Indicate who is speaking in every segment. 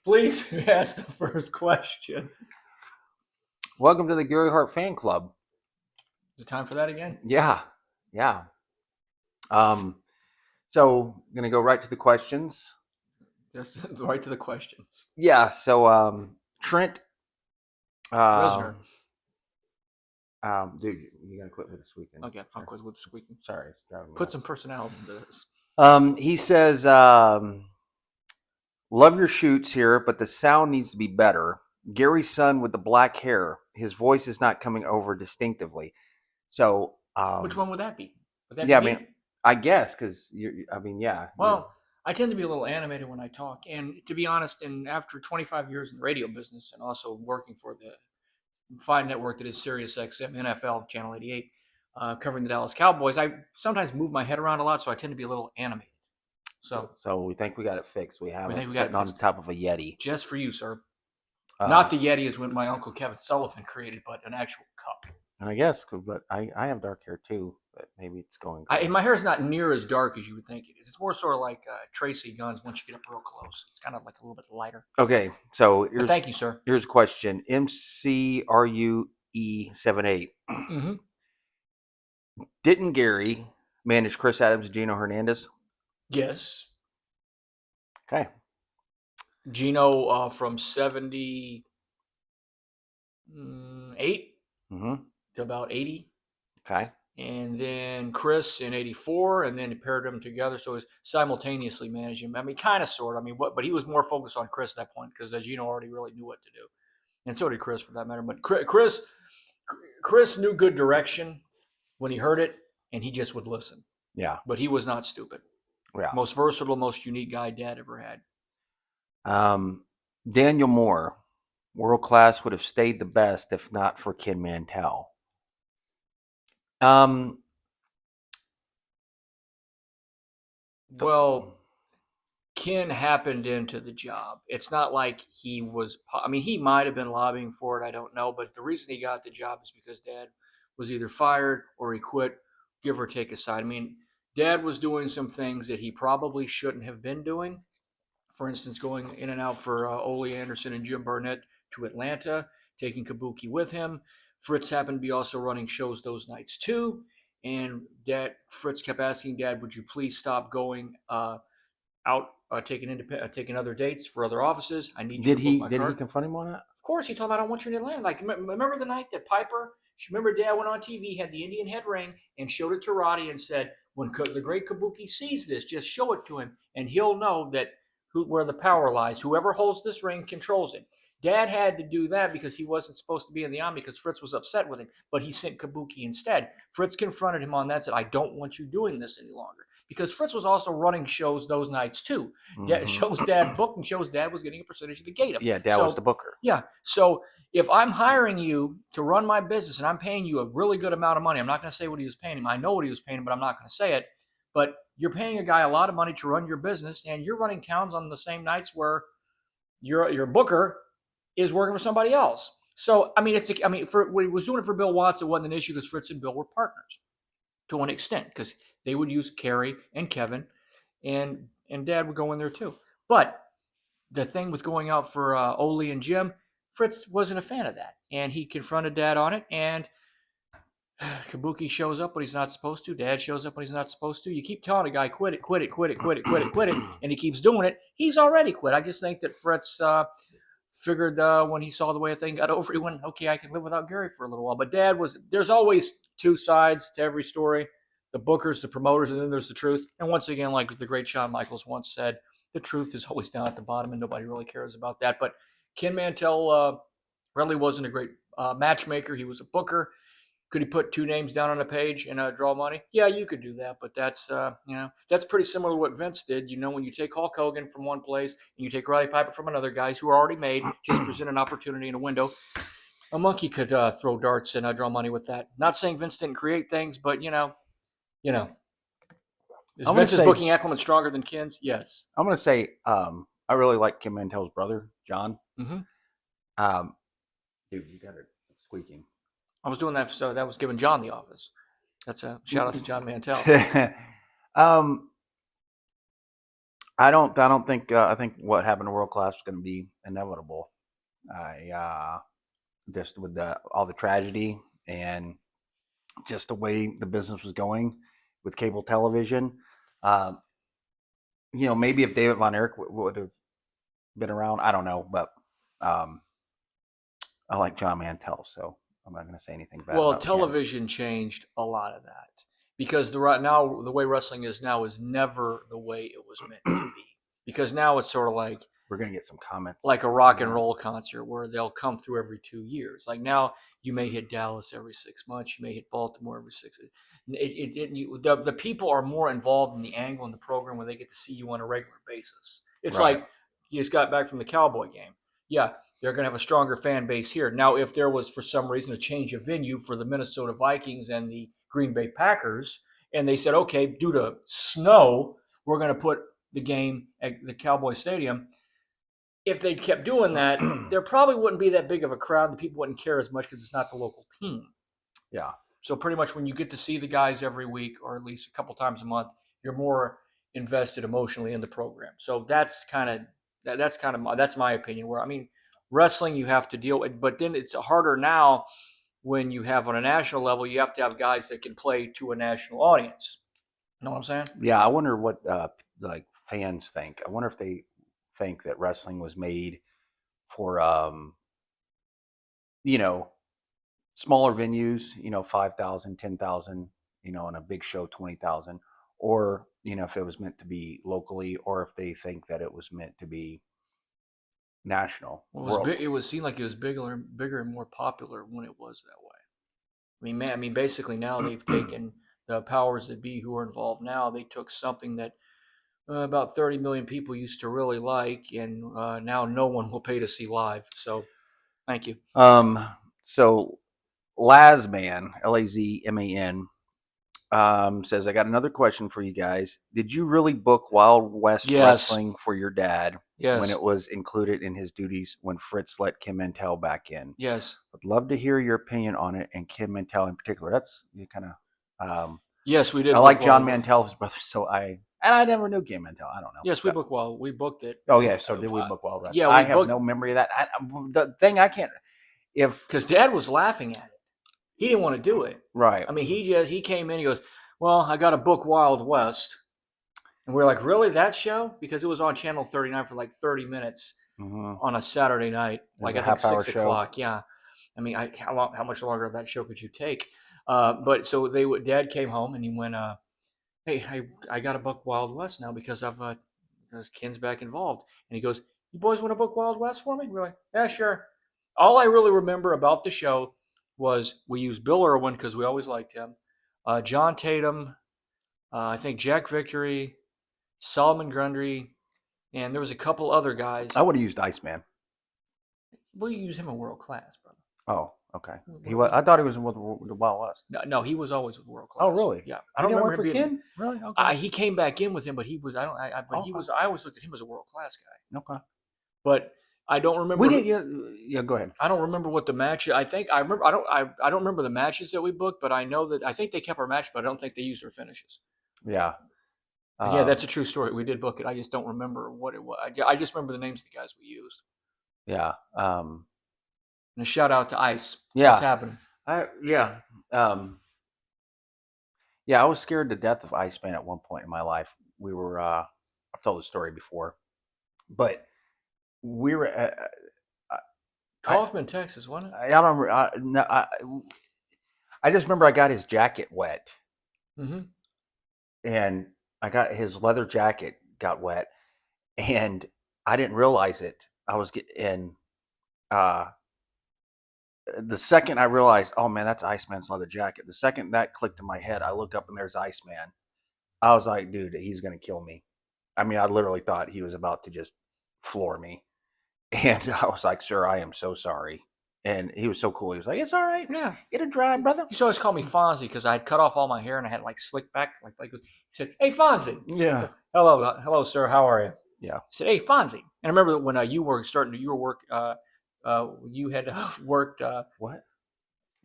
Speaker 1: Please ask the first question.
Speaker 2: Welcome to the Gary Hart fan club.
Speaker 1: Is it time for that again?
Speaker 2: Yeah. So gonna go right to the questions.
Speaker 1: Just right to the questions.
Speaker 2: Yeah. So Trent.
Speaker 1: Reznor.
Speaker 2: Dude, you gotta quit with the squeaking.
Speaker 1: Okay, I'll quit with the squeaking.
Speaker 2: Sorry, it's driving me
Speaker 1: Put
Speaker 2: nuts.
Speaker 1: some personality into this.
Speaker 2: He says, love your shoots here, but the sound needs to be better. Gary's son with the black hair, his voice is not coming over distinctively. So,
Speaker 1: Which one would that be? Would that
Speaker 2: yeah,
Speaker 1: be
Speaker 2: I mean, I guess because yeah.
Speaker 1: Well, I tend to be a little animated when I talk, and to be honest, and after 25 years in the radio business and also working for the fine network that is Sirius XM NFL Channel 88, covering the Dallas Cowboys, I sometimes move my head around a lot, so I tend to be a little animated.
Speaker 2: So we think we got it fixed. We have it sitting on the top of a Yeti.
Speaker 1: Just for you, sir. Not the Yeti as what my uncle Kevin Sullivan created, but an actual cup.
Speaker 2: I guess, but I have dark hair too, but maybe it's going.
Speaker 1: My hair is not near as dark as you would think it is. It's more sort of like Tracy Guns once you get up real close. It's kind of like a little bit lighter.
Speaker 2: Okay, so
Speaker 1: thank you, sir.
Speaker 2: Here's a question. MCRUE78.
Speaker 1: Mm-hmm.
Speaker 2: Didn't Gary manage Chris Adams and Gino Hernandez?
Speaker 1: Yes.
Speaker 2: Okay.
Speaker 1: Gino from 78 to about 80.
Speaker 2: Okay.
Speaker 1: And then Chris in 84, and then he paired them together. So he's simultaneously managing. I mean, kind of, sort of. I mean, but he was more focused on Chris at that point because Gino already really knew what to do. And so did Chris for that matter. But Chris knew good direction when he heard it, and he just would listen.
Speaker 2: Yeah.
Speaker 1: But he was not stupid.
Speaker 2: Yeah.
Speaker 1: Most versatile, most unique guy Dad ever had.
Speaker 2: Daniel Moore, world class, would have stayed the best if not for Ken Mantell.
Speaker 1: Well, Ken happened into the job. It's not like he was. I mean, he might have been lobbying for it. I don't know. But the reason he got the job is because Dad was either fired or he quit, give or take a side. I mean, Dad was doing some things that he probably shouldn't have been doing. For instance, going in and out for Ole Anderson and Jim Burnett to Atlanta, taking Kabuki with him. Fritz happened to be also running shows those nights too. And Fritz kept asking Dad, would you please stop going out, taking other dates for other offices? I need you to book my car.
Speaker 2: Did he confront him on that?
Speaker 1: Of course, he told him, I don't want you in Atlanta. Like, remember the night that Piper, remember Dad went on TV, had the Indian head ring, and showed it to Roddy and said, when the great Kabuki sees this, just show it to him, and he'll know that where the power lies. Whoever holds this ring controls it. Dad had to do that because he wasn't supposed to be in the Army because Fritz was upset with him, but he sent Kabuki instead. Fritz confronted him on that, said, I don't want you doing this any longer. Because Fritz was also running shows those nights too. Mm-hmm. Shows Dad booked and shows Dad was getting a percentage of the gate up.
Speaker 2: Yeah, Dad was the booker.
Speaker 1: Yeah. So if I'm hiring you to run my business and I'm paying you a really good amount of money, I'm not going to say what he was paying him. I know what he was paying him, but I'm not going to say it. But you're paying a guy a lot of money to run your business, and you're running towns on the same nights where your booker is working for somebody else. So when he was doing it for Bill Watts, it wasn't an issue because Fritz and Bill were partners to an extent because they would use Kerry and Kevin, and Dad would go in there too. But the thing with going out for Ole and Jim, Fritz wasn't a fan of that, and he confronted Dad on it, and Kabuki shows up when he's not supposed to. Dad shows up when he's not supposed to. You keep telling a guy, quit it, and he keeps doing it. He's already quit. I just think that Fritz figured when he saw the way a thing got over, he went, okay, I can live without Gary for a little while. But Dad there's always two sides to every story. The bookers, the promoters, and then there's the truth. And once again, like the great Shawn Michaels once said, the truth is always down at the bottom, and nobody really cares about that. But Ken Mantell really wasn't a great matchmaker. He was a booker. Could he put two names down on a page and draw money? Yeah, you could do that, but that's that's pretty similar to what Vince did. When you take Hulk Hogan from one place and you take Roddy Piper from another, guys who are already made, just present an opportunity in a window. A monkey could throw darts and draw money with that. Not saying Vince didn't create things, but is Vince's booking acumen stronger than Ken's? Yes.
Speaker 2: I'm going to say I really like Kim Mantell's brother, John.
Speaker 1: Mm-hmm.
Speaker 2: Dude, you got it squeaking.
Speaker 1: I was doing that, so that was giving John the office. That's a shout out to John Mantell.
Speaker 2: I don't think. I think what happened to world class is going to be inevitable. I just with all the tragedy and just the way the business was going with cable television. Uh, maybe if David Von Erich would have been around, I don't know, but um, I like John Mantell, so I'm not going to say anything bad
Speaker 1: Well,
Speaker 2: about him.
Speaker 1: television changed a lot of that because right now the way wrestling is now is never the way it was meant to be. Because now it's sort of
Speaker 2: We're going to get some comments.
Speaker 1: like a rock and roll concert where they'll come through every 2 years. Like now, you may hit Dallas every 6 months, you may hit Baltimore every six. The people are more involved in the angle and the program when they get to see you on a regular basis. It's
Speaker 2: Right.
Speaker 1: like you just got back from the Cowboy game. Yeah, they're going to have a stronger fan base here. Now, if there was for some reason a change of venue for the Minnesota Vikings and the Green Bay Packers, and they said, okay, due to snow, we're going to put the game at the Cowboy Stadium. If they kept doing that, there probably wouldn't be that big of a crowd. The people wouldn't care as much because it's not the local team.
Speaker 2: Yeah.
Speaker 1: So pretty much when you get to see the guys every week or at least a couple times a month, you're more invested emotionally in the program. So that's my opinion. Where I mean, wrestling you have to deal with, but then it's harder now when you have on a national level. You have to have guys that can play to a national audience. You know what I'm saying?
Speaker 2: Yeah, I wonder what like fans think. I wonder if they think that wrestling was made for you know, smaller venues, 5,000, 10,000, on a big show 20,000, or if it was meant to be locally, or if they think that it was meant to be national,
Speaker 1: Well, it was
Speaker 2: world.
Speaker 1: big. It was seemed like it was bigger and more popular when it was that way. I mean, man, I mean, basically now they've taken the powers that be who are involved now. They took something that about 30 million people used to really like, and now no one will pay to see live. So, thank you.
Speaker 2: So Lazman, Lazman, says, I got another question for you guys. Did you really book Wild West
Speaker 1: Yes,
Speaker 2: Wrestling for your dad when
Speaker 1: yes,
Speaker 2: it was included in his duties when Fritz let Kim Mantel back in?
Speaker 1: yes,
Speaker 2: I'd love to hear your opinion on it, and Kim Mantel in particular. That's you kind of.
Speaker 1: yes. We
Speaker 2: I
Speaker 1: did book
Speaker 2: like John
Speaker 1: Wild West.
Speaker 2: Mantel, his brother, and I never knew Kim Mantel. I don't know.
Speaker 1: Yes, we booked it.
Speaker 2: Oh yeah, so did we book Wild West?
Speaker 1: Yeah,
Speaker 2: I
Speaker 1: we
Speaker 2: have
Speaker 1: booked
Speaker 2: no memory of that. The thing I can't if
Speaker 1: because Dad was laughing at it. He didn't want to do it.
Speaker 2: right.
Speaker 1: I mean, he came in. He goes, "Well, I got to book Wild West." And we are like, really, that show? Because it was on Channel 39 for like 30 minutes
Speaker 2: Mm-hmm.
Speaker 1: on a Saturday night,
Speaker 2: It was
Speaker 1: like
Speaker 2: a
Speaker 1: I think
Speaker 2: half-hour
Speaker 1: 6 o'clock.
Speaker 2: show.
Speaker 1: Yeah. I mean, how much longer of that show could you take? But so Dad came home and he went, hey, I got to book Wild West now because because Ken's back involved. And he goes, you boys want to book Wild West for me? We're like, yeah, sure. All I really remember about the show was we used Bill Irwin because we always liked him, John Tatum, I think Jack Victory, Solomon Grundy, and there was a couple other guys.
Speaker 2: I would have used Iceman.
Speaker 1: We'll use him in world class, brother.
Speaker 2: Oh, okay. He was. I thought he was with the Wild West.
Speaker 1: No, he was always with world
Speaker 2: Oh,
Speaker 1: class.
Speaker 2: really?
Speaker 1: Yeah, I
Speaker 2: He
Speaker 1: don't
Speaker 2: didn't
Speaker 1: remember
Speaker 2: work
Speaker 1: him
Speaker 2: for
Speaker 1: being.
Speaker 2: Ken. Really? Okay.
Speaker 1: He came back in with him, but he was. I don't. But he
Speaker 2: Okay.
Speaker 1: was. I always looked at him as a world class guy.
Speaker 2: Okay.
Speaker 1: But I don't remember.
Speaker 2: We didn't. Yeah. Go ahead.
Speaker 1: I don't remember what the match. I think I remember. I don't remember the matches that we booked, but I know that I think they kept our match, but I don't think they used our finishes.
Speaker 2: Yeah.
Speaker 1: And yeah, that's a true story. We did book it. I just don't remember what it was. I just remember the names of the guys we used.
Speaker 2: Yeah.
Speaker 1: And a shout out to Ice.
Speaker 2: Yeah.
Speaker 1: What's happening?
Speaker 2: Yeah. Yeah. I was scared to death of Iceman at one point in my life. We were. I've told the story before, but we were.
Speaker 1: Kaufman, Texas, wasn't it?
Speaker 2: I don't remember. No, I just remember I got his jacket wet,
Speaker 1: Mm-hmm.
Speaker 2: and I got his leather jacket got wet, and I didn't realize it. I was getting uh the second I realized, oh man, that's Iceman's leather jacket. The second that clicked in my head, I look up and there's Iceman. I was like, dude, he's gonna kill me. I mean, I literally thought he was about to just floor me. And I was like, sir, I am so sorry. And he was so cool. He was like, it's all right.
Speaker 1: Yeah.
Speaker 2: Get it dry, brother.
Speaker 1: He used to always call me Fonzie because I had cut off all my hair and I had like slicked back. He said, "Hey Fonzie."
Speaker 2: Yeah.
Speaker 1: I said, hello, sir. How are you?
Speaker 2: Yeah.
Speaker 1: I said, "Hey Fonzie." And I remember when you were starting to work. You had worked.
Speaker 2: What?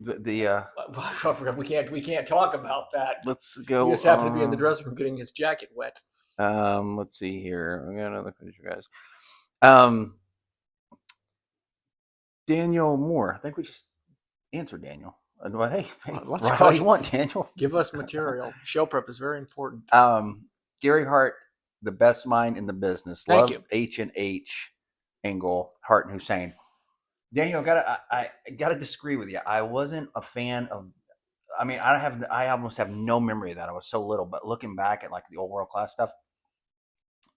Speaker 2: I
Speaker 1: forgot. We can't talk about that.
Speaker 2: let's go.
Speaker 1: He just happened to be in the dressing room getting his jacket wet.
Speaker 2: Let's see here. We got another question, guys. Um, Daniel Moore. I think we just answered Daniel. Well, hey,
Speaker 1: Let's
Speaker 2: write
Speaker 1: go.
Speaker 2: all you want, Daniel.
Speaker 1: Give us material. Show prep is very important.
Speaker 2: Gary Hart, the best mind in the business.
Speaker 1: Thank
Speaker 2: Love
Speaker 1: you.
Speaker 2: H&H Angle, Hart and Hussein. Daniel, I gotta disagree with you. I wasn't a fan of. I mean, I almost have no memory of that. I was so little, but looking back at like the old world class stuff,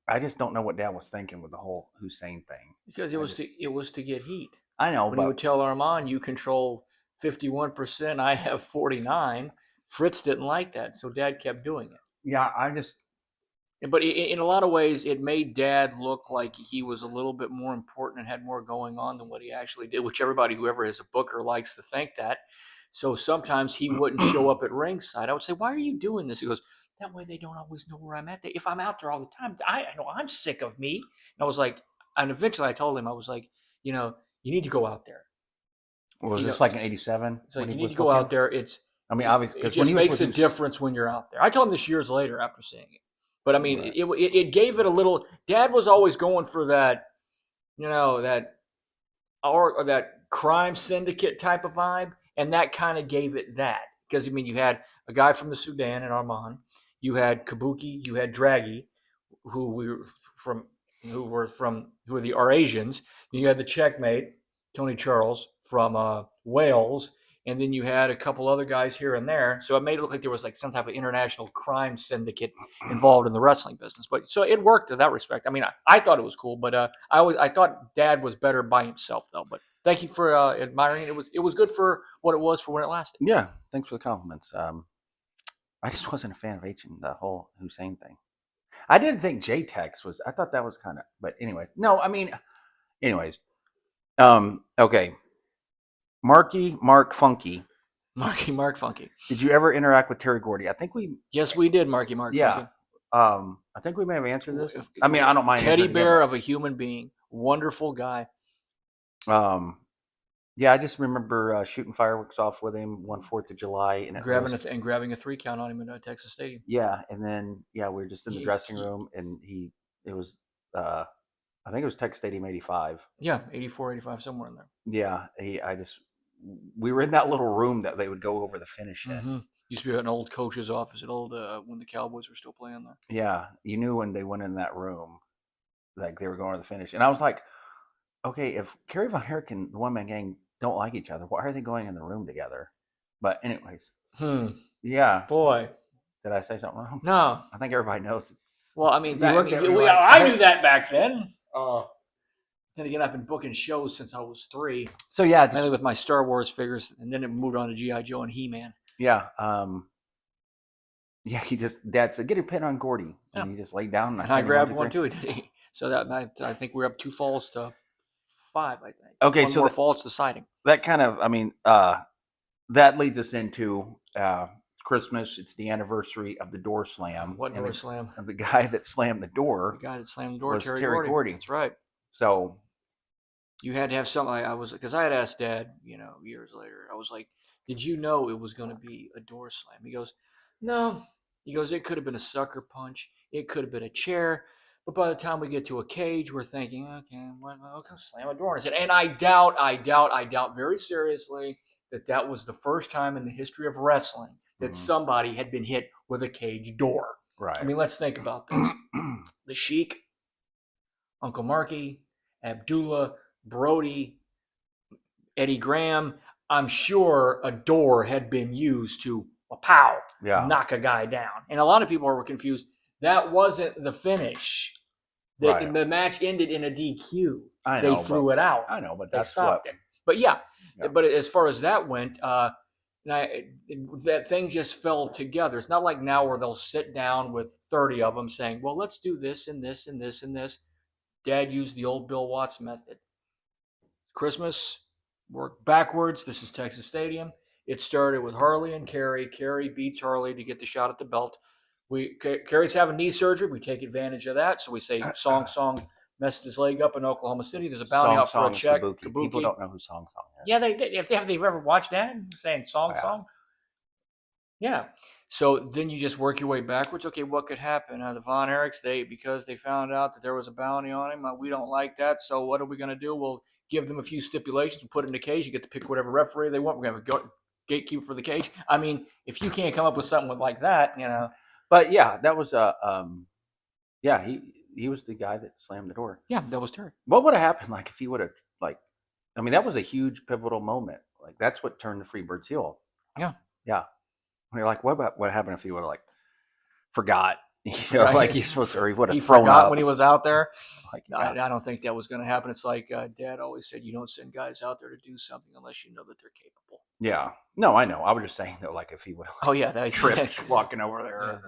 Speaker 2: I just don't know what Dad was thinking with the whole Hussein thing.
Speaker 1: Because it was to get heat.
Speaker 2: I know,
Speaker 1: When he
Speaker 2: but
Speaker 1: would tell Armand, "You control 51%, I have 49." Fritz didn't like that, so Dad kept doing it.
Speaker 2: yeah, I just
Speaker 1: But in a lot of ways, it made Dad look like he was a little bit more important and had more going on than what he actually did, which everybody, whoever is a booker, likes to think that. So sometimes he wouldn't show up at ringside. I would say, "Why are you doing this?" He goes, "That way they don't always know where I'm at. If I'm out there all the time, I know I'm sick of me." And I was like, and eventually I told him, I was like, you need to go out there.
Speaker 2: was
Speaker 1: You know,
Speaker 2: this like in '87
Speaker 1: it's
Speaker 2: when
Speaker 1: like
Speaker 2: he
Speaker 1: you need
Speaker 2: was
Speaker 1: to go out
Speaker 2: booking.
Speaker 1: there.
Speaker 2: I mean, obviously,
Speaker 1: It
Speaker 2: because when
Speaker 1: just
Speaker 2: he was
Speaker 1: makes
Speaker 2: with
Speaker 1: a
Speaker 2: his
Speaker 1: difference when you're out there. I told him this years later after seeing it. But I mean,
Speaker 2: right.
Speaker 1: it gave it a little. Dad was always going for that, that or that crime syndicate type of vibe, and that kind of gave it that. Because I mean, you had a guy from the Sudan and Armand, you had Kabuki, you had Draghi, who we were from, who were the Eurasians. Then you had the checkmate, Tony Charles from Wales, and then you had a couple other guys here and there. So it made it look like there was like some type of international crime syndicate involved in the wrestling business. But so it worked in that respect. I mean, I thought it was cool, but I thought Dad was better by himself though. But thank you for admiring it. It was good for what it was for when it lasted.
Speaker 2: Yeah, thanks for the compliments. I just wasn't a fan of H and the whole Hussein thing. I didn't think JTEX was. I thought that was kind of. But anyway, no. I mean, anyways. Okay. Mark Funky.
Speaker 1: Mark Funky.
Speaker 2: Did you ever interact with Terry Gordy? I think we.
Speaker 1: Yes, we did, Mark
Speaker 2: Yeah.
Speaker 1: Funky.
Speaker 2: I think we may have answered this. I mean, I don't mind
Speaker 1: Teddy
Speaker 2: answering again,
Speaker 1: bear of a human being, wonderful guy.
Speaker 2: Yeah, I just remember shooting fireworks off with him one 4th of July, and
Speaker 1: Grabbing a 3 count on him in Texas Stadium.
Speaker 2: yeah, and then yeah, we were just in the dressing
Speaker 1: He-
Speaker 2: room, and it was, I think it was Texas Stadium '85.
Speaker 1: yeah, 84, 85, somewhere in there.
Speaker 2: Yeah, we were in that little room that they would go over the finish in.
Speaker 1: Mm-hmm. Used to be an old coach's office at when the Cowboys were still playing there.
Speaker 2: Yeah, you knew when they went in that room, like they were going to the finish, and I was like, okay, if Kerry Von Erich and the One Man Gang don't like each other, why are they going in the room together? But anyways, yeah.
Speaker 1: Boy,
Speaker 2: Did I say something wrong?
Speaker 1: no.
Speaker 2: I think everybody knows.
Speaker 1: Well, I mean,
Speaker 2: You looked at me
Speaker 1: I knew that back then. Then again, I've been booking shows since I was 3.
Speaker 2: So yeah,
Speaker 1: mainly with my Star Wars figures, and then it moved on to GI Joe and He-Man.
Speaker 2: Yeah, yeah. Dad said, "Get a pin on Gordy,"
Speaker 1: Yeah.
Speaker 2: and he just laid down.
Speaker 1: And I grabbed one too. So that I think we're up 2 falls to 5. I think.
Speaker 2: Okay,
Speaker 1: one
Speaker 2: so
Speaker 1: more fall, it's deciding.
Speaker 2: That kind of, I mean, that leads us into Christmas. It's the anniversary of the door slam.
Speaker 1: What door slam?
Speaker 2: And the guy that slammed the door.
Speaker 1: The guy that slammed the door
Speaker 2: was
Speaker 1: Terry
Speaker 2: Gordy.
Speaker 1: That's right.
Speaker 2: So
Speaker 1: you had to have something. Because I had asked Dad, years later. I was like, "Did you know it was going to be a door slam?" He goes, "No." He goes, "It could have been a sucker punch. It could have been a chair. But by the time we get to a cage, we're thinking, okay, well, slam a door." And I said, and I doubt very seriously that was the first time in the history of wrestling that somebody had been hit with a cage door.
Speaker 2: Right.
Speaker 1: I mean, let's think about this. The Sheik, Uncle Marky, Abdullah, Brody, Eddie Graham. I'm sure a door had been used to knock a guy down. And a lot of people were confused. That wasn't the finish. The match ended in a DQ. They threw it out.
Speaker 2: I know, but
Speaker 1: they stopped it. But yeah, but as far as that went, that thing just fell together. It's not like now where they'll sit down with 30 of them saying, well, let's do this and this and this and this. Dad used the old Bill Watts method. Christmas, work backwards. This is Texas Stadium. It started with Harley and Kerry. Kerry beats Harley to get the shot at the belt. Kerry's having knee surgery. We take advantage of that. So we say, Song messed his leg up in Oklahoma City. There's a bounty out for a check.
Speaker 2: Kabuki. People don't know who Song is.
Speaker 1: Yeah, if they've ever watched that, saying Song. Yeah. So then you just work your way backwards. Okay, what could happen? The Von Erichs, because they found out that there was a bounty on him, we don't like that. So what are we going to do? We'll give them a few stipulations, put it in the cage. You get to pick whatever referee they want. We're going to have a gatekeeper for the cage. I mean, if you can't come up with something like that.
Speaker 2: But yeah, that was yeah, he was the guy that slammed the door.
Speaker 1: Yeah, that was Terry.
Speaker 2: What would have happened like if he would have like? I mean, that was a huge pivotal moment. Like that's what turned the Freebirds heel.
Speaker 1: Yeah.
Speaker 2: Yeah. You're like, what happened if he would have like forgot?
Speaker 1: Right.
Speaker 2: Like he's supposed to, or he would
Speaker 1: He
Speaker 2: have thrown
Speaker 1: forgot
Speaker 2: up.
Speaker 1: when he was out there.
Speaker 2: Like,
Speaker 1: I don't think that was going to happen. It's like Dad always said, you don't send guys out there to do something unless you know that they're capable.
Speaker 2: yeah. No, I know. I was just saying though, like if he would have
Speaker 1: Oh yeah, that
Speaker 2: tripped walking over there.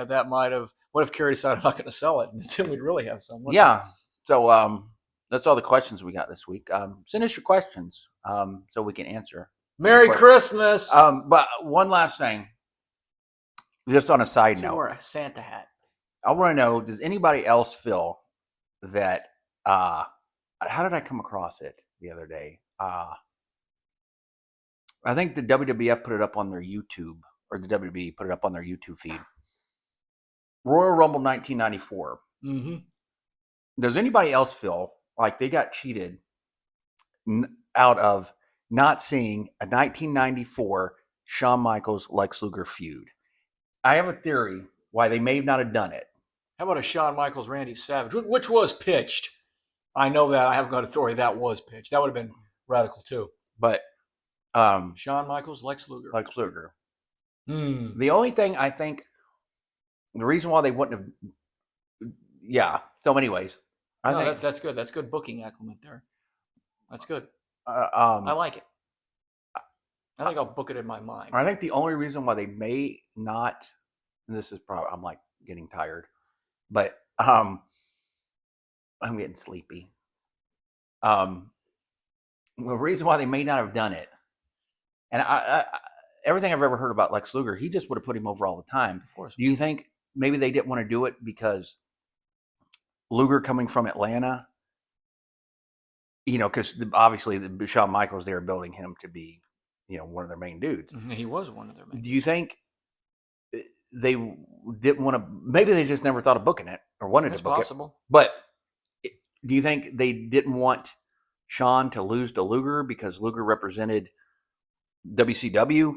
Speaker 1: that might have. What if Kerry decided I'm not going to sell it? Then we'd really have some.
Speaker 2: Yeah. So that's all the questions we got this week. Send us your questions so we can answer.
Speaker 1: Merry Christmas.
Speaker 2: But one last thing, just on a side note,
Speaker 1: wore a Santa hat.
Speaker 2: I want to know: does anybody else feel that? How did I come across it the other day? I think the WWF put it up on their YouTube, or the WWE put it up on their YouTube feed. Royal Rumble 1994.
Speaker 1: Mm-hmm.
Speaker 2: Does anybody else feel like they got cheated out of not seeing a 1994 Shawn Michaels Lex Luger feud? I have a theory why they may not have done it.
Speaker 1: How about a Shawn Michaels Randy Savage, which was pitched? I know that. I have got a theory that was pitched. That would have been radical too.
Speaker 2: But
Speaker 1: Shawn Michaels, Lex Luger.
Speaker 2: Lex Luger.
Speaker 1: Hmm.
Speaker 2: The only thing I think, the reason why they wouldn't have, yeah. So, anyways, I think
Speaker 1: that's good. That's good booking acclimate there. That's good.
Speaker 2: I
Speaker 1: like it. I think I'll book it in my mind.
Speaker 2: I think the only reason why they may not, and this is probably, I'm like getting tired, but I'm getting sleepy. The reason why they may not have done it, and I everything I've ever heard about Lex Luger, he just would have put him over all the time.
Speaker 1: Of course.
Speaker 2: Do you think maybe they didn't want to do it because Luger coming from Atlanta, because obviously the Shawn Michaels, they were building him to be, one of their main dudes.
Speaker 1: He was one of their main.
Speaker 2: Do you think they didn't want to? Maybe they just never thought of booking it or wanted to book
Speaker 1: possible.
Speaker 2: it. But do you think they didn't want Shawn to lose to Luger because Luger represented WCW?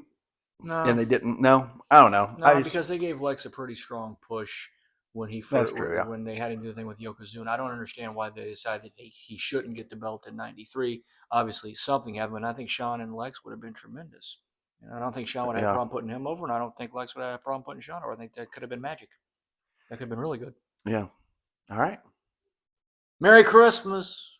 Speaker 1: No.
Speaker 2: And they didn't. No, I don't know.
Speaker 1: No, because they gave Lex a pretty strong push when he first,
Speaker 2: That's true, yeah.
Speaker 1: when they had to do the thing with Yokozuna. I don't understand why they decided he shouldn't get the belt in '93. Obviously, something happened. And I think Shawn and Lex would have been tremendous. I don't think Shawn would have had a problem putting him over, and I don't think Lex would have had a problem putting Shawn over. I think that could have been magic. That could have been really good.
Speaker 2: Yeah. All right.
Speaker 1: Merry Christmas.